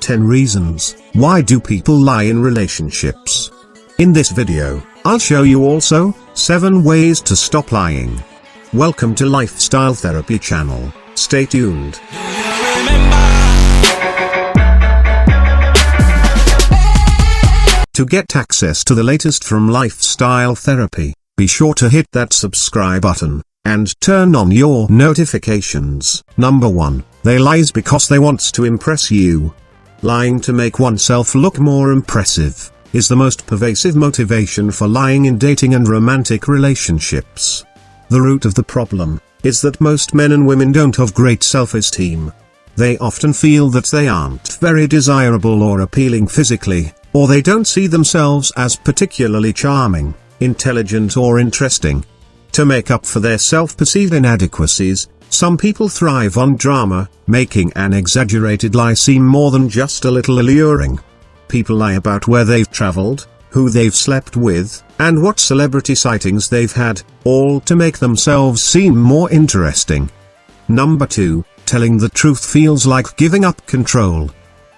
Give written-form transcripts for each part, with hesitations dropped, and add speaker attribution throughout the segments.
Speaker 1: 10 reasons why do people lie in relationships. In this video, I'll show you also 7 ways to stop lying. Welcome to Lifestyle Therapy channel. Stay tuned. To get access to the latest from Lifestyle Therapy, be sure to hit that subscribe button and turn on your notifications. Number 1. They lies because they want to impress you. Lying to make oneself look more impressive is the most pervasive motivation for lying in dating and romantic relationships. The root of the problem is that most men and women don't have great self-esteem. They often feel that they aren't very desirable or appealing physically, or they don't see themselves as particularly charming, intelligent or interesting. To make up for their self-perceived inadequacies, some people thrive on drama, making an exaggerated lie seem more than just a little alluring. People lie about where they've traveled, who they've slept with, and what celebrity sightings they've had, all to make themselves seem more interesting. Number 2, telling the truth feels like giving up control.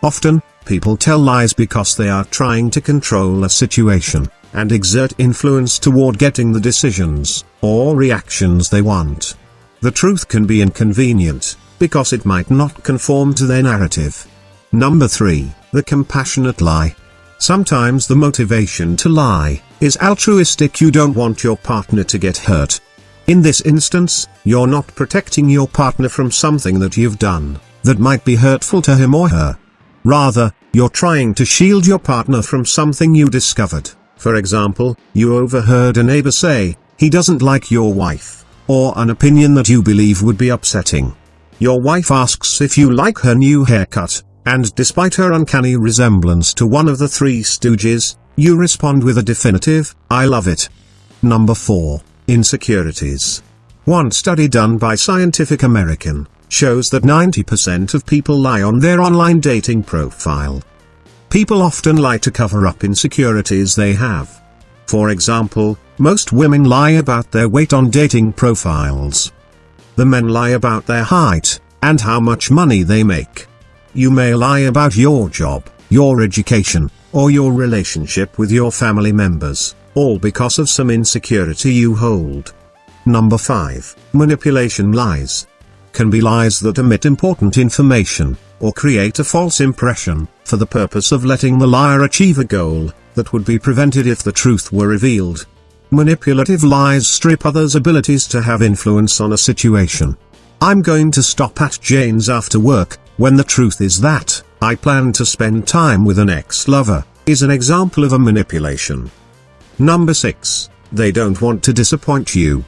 Speaker 1: Often, people tell lies because they are trying to control a situation and exert influence toward getting the decisions or reactions they want. The truth can be inconvenient, because it might not conform to their narrative. Number 3, the compassionate lie. Sometimes the motivation to lie is altruistic. You don't want your partner to get hurt. In this instance, you're not protecting your partner from something that you've done that might be hurtful to him or her. Rather, you're trying to shield your partner from something you discovered. For example, you overheard a neighbor say, "He doesn't like your wife," or an opinion that you believe would be upsetting. Your wife asks if you like her new haircut, and despite her uncanny resemblance to one of the Three Stooges, you respond with a definitive, "I love it." Number 4, insecurities. One study done by Scientific American shows that 90% of people lie on their online dating profile. People often lie to cover up insecurities they have. For example, most women lie about their weight on dating profiles. The men lie about their height, and how much money they make. You may lie about your job, your education, or your relationship with your family members, all because of some insecurity you hold. Number 5, manipulation lies. Can be lies that omit important information, or create a false impression, for the purpose of letting the liar achieve a goal that would be prevented if the truth were revealed. Manipulative lies strip others' abilities to have influence on a situation. "I'm going to stop at Jane's after work," when the truth is that, "I plan to spend time with an ex-lover," is an example of a manipulation. Number 6, they don't want to disappoint you.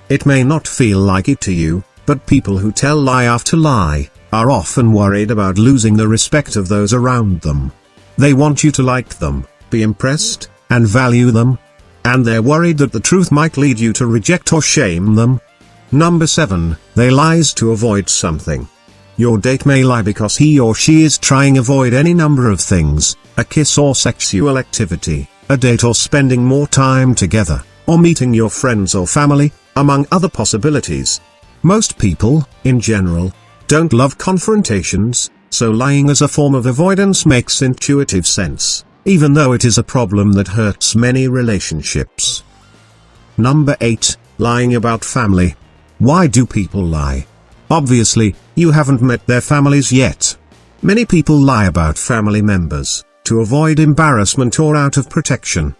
Speaker 1: It may not feel like it to you, but people who tell lie after lie are often worried about losing the respect of those around them. They want you to like them, be impressed, and value them. And they're worried that the truth might lead you to reject or shame them. Number 7, they lies to avoid something. Your date may lie because he or she is trying to avoid any number of things: a kiss or sexual activity, a date or spending more time together, or meeting your friends or family, among other possibilities. Most people, in general, don't love confrontations, so lying as a form of avoidance makes intuitive sense, even though it is a problem that hurts many relationships. Number 8, lying about family. Why do people lie? Obviously, you haven't met their families yet. Many people lie about family members, to avoid embarrassment or out of protection.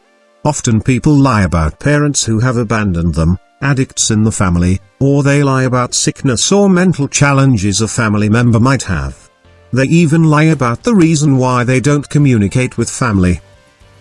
Speaker 1: Often people lie about parents who have abandoned them, addicts in the family, or they lie about sickness or mental challenges a family member might have. They even lie about the reason why they don't communicate with family.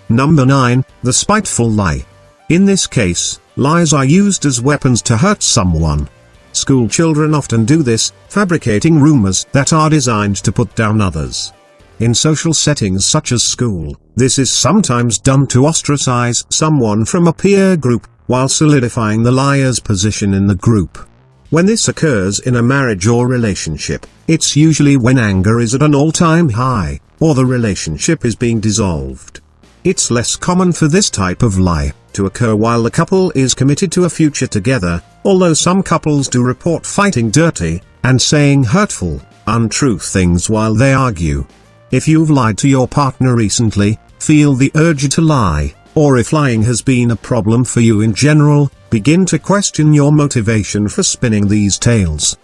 Speaker 1: Number 9, the spiteful lie. In this case, lies are used as weapons to hurt someone. School children often do this, fabricating rumors that are designed to put down others. In social settings such as school, this is sometimes done to ostracize someone from a peer group, while solidifying the liar's position in the group. When this occurs in a marriage or relationship, it's usually when anger is at an all-time high, or the relationship is being dissolved. It's less common for this type of lie to occur while the couple is committed to a future together, although some couples do report fighting dirty and saying hurtful, untrue things while they argue. If you've lied to your partner recently, feel the urge to lie, or if lying has been a problem for you in general, begin to question your motivation for spinning these tales.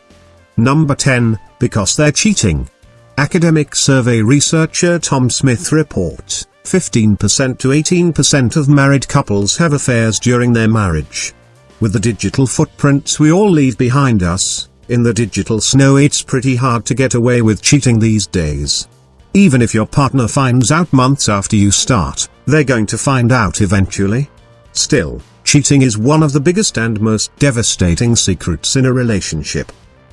Speaker 1: Number 10, because they're cheating. Academic survey researcher Tom Smith report, 15% to 18% of married couples have affairs during their marriage. With the digital footprints we all leave behind us, in the digital snow it's pretty hard to get away with cheating these days. Even if your partner finds out months after you start, they're going to find out eventually. Still, cheating is one of the biggest and most devastating secrets in a relationship.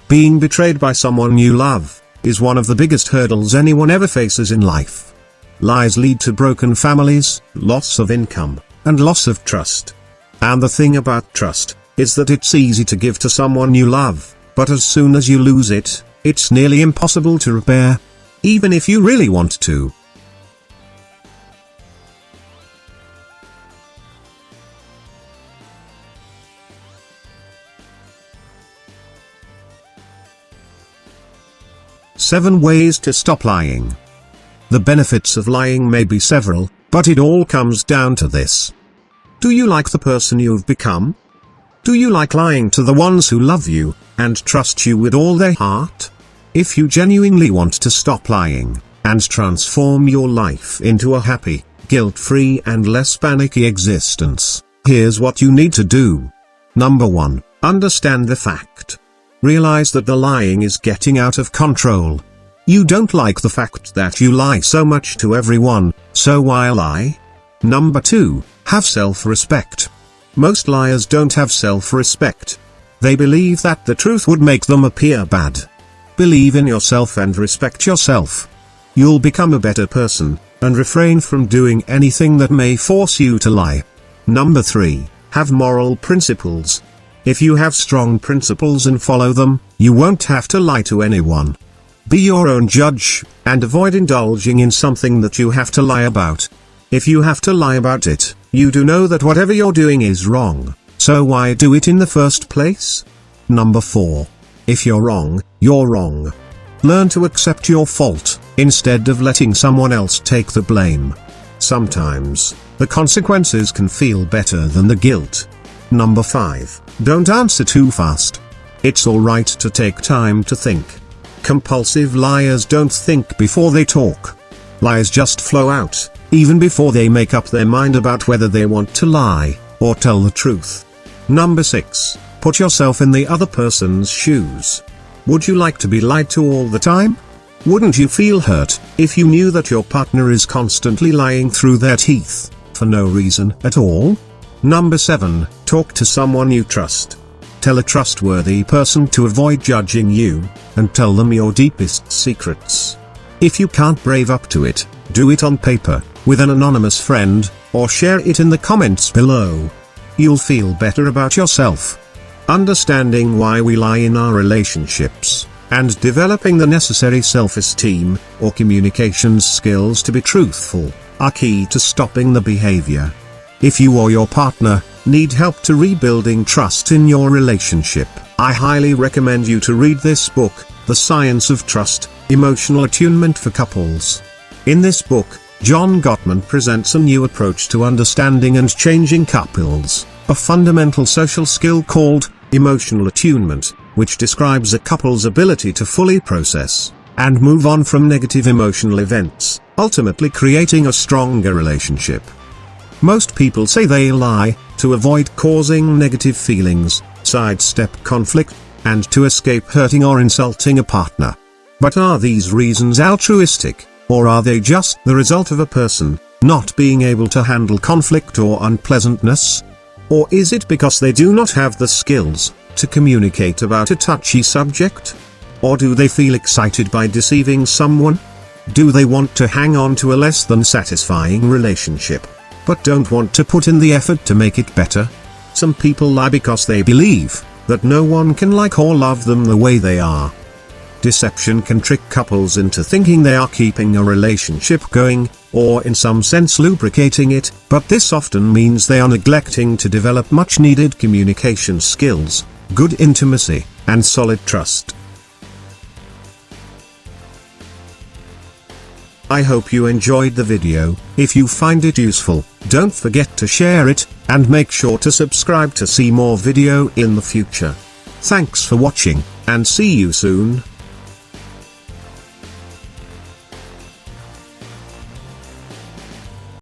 Speaker 1: Being betrayed by someone you love is one of the biggest hurdles anyone ever faces in life. Lies lead to broken families, loss of income, and loss of trust. And the thing about trust is that it's easy to give to someone you love, but as soon as you lose it, it's nearly impossible to repair, even if you really want to. Seven ways to stop lying. The benefits of lying may be several, but it all comes down to this. Do you like the person you've become? Do you like lying to the ones who love you, and trust you with all their heart? If you genuinely want to stop lying, and transform your life into a happy, guilt-free and less panicky existence, here's what you need to do. Number 1, understand the fact. Realize that the lying is getting out of control. You don't like the fact that you lie so much to everyone, so why lie? Number 2, have self-respect. Most liars don't have self-respect. They believe that the truth would make them appear bad. Believe in yourself and respect yourself. You'll become a better person, and refrain from doing anything that may force you to lie. Number 3, have moral principles. If you have strong principles and follow them, you won't have to lie to anyone. Be your own judge, and avoid indulging in something that you have to lie about. If you have to lie about it, you do know that whatever you're doing is wrong, so why do it in the first place? Number 4. If you're wrong, you're wrong. Learn to accept your fault, instead of letting someone else take the blame. Sometimes, the consequences can feel better than the guilt. Number 5. Don't answer too fast. It's alright to take time to think. Compulsive liars don't think before they talk. Lies just flow out, even before they make up their mind about whether they want to lie, or tell the truth. Number 6. Put yourself in the other person's shoes. Would you like to be lied to all the time? Wouldn't you feel hurt if you knew that your partner is constantly lying through their teeth, for no reason at all? Number 7. Talk to someone you trust. Tell a trustworthy person to avoid judging you, and tell them your deepest secrets. If you can't brave up to it, do it on paper, with an anonymous friend, or share it in the comments below. You'll feel better about yourself. Understanding why we lie in our relationships, and developing the necessary self-esteem, or communications skills to be truthful, are key to stopping the behavior. If you or your partner need help to rebuilding trust in your relationship, I highly recommend you to read this book, The Science of Trust, Emotional Attunement for Couples. In this book, John Gottman presents a new approach to understanding and changing couples, a fundamental social skill called emotional attunement, which describes a couple's ability to fully process and move on from negative emotional events, ultimately creating a stronger relationship. Most people say they lie to avoid causing negative feelings, sidestep conflict, and to escape hurting or insulting a partner. But are these reasons altruistic, or are they just the result of a person not being able to handle conflict or unpleasantness? Or is it because they do not have the skills to communicate about a touchy subject? Or do they feel excited by deceiving someone? Do they want to hang on to a less than satisfying relationship, but don't want to put in the effort to make it better? Some people lie because they believe that no one can like or love them the way they are. Deception can trick couples into thinking they are keeping a relationship going, or in some sense lubricating it, but this often means they are neglecting to develop much-needed communication skills, good intimacy, and solid trust. I hope you enjoyed the video. If you find it useful, don't forget to share it, and make sure to subscribe to see more video in the future. Thanks for watching, and see you soon.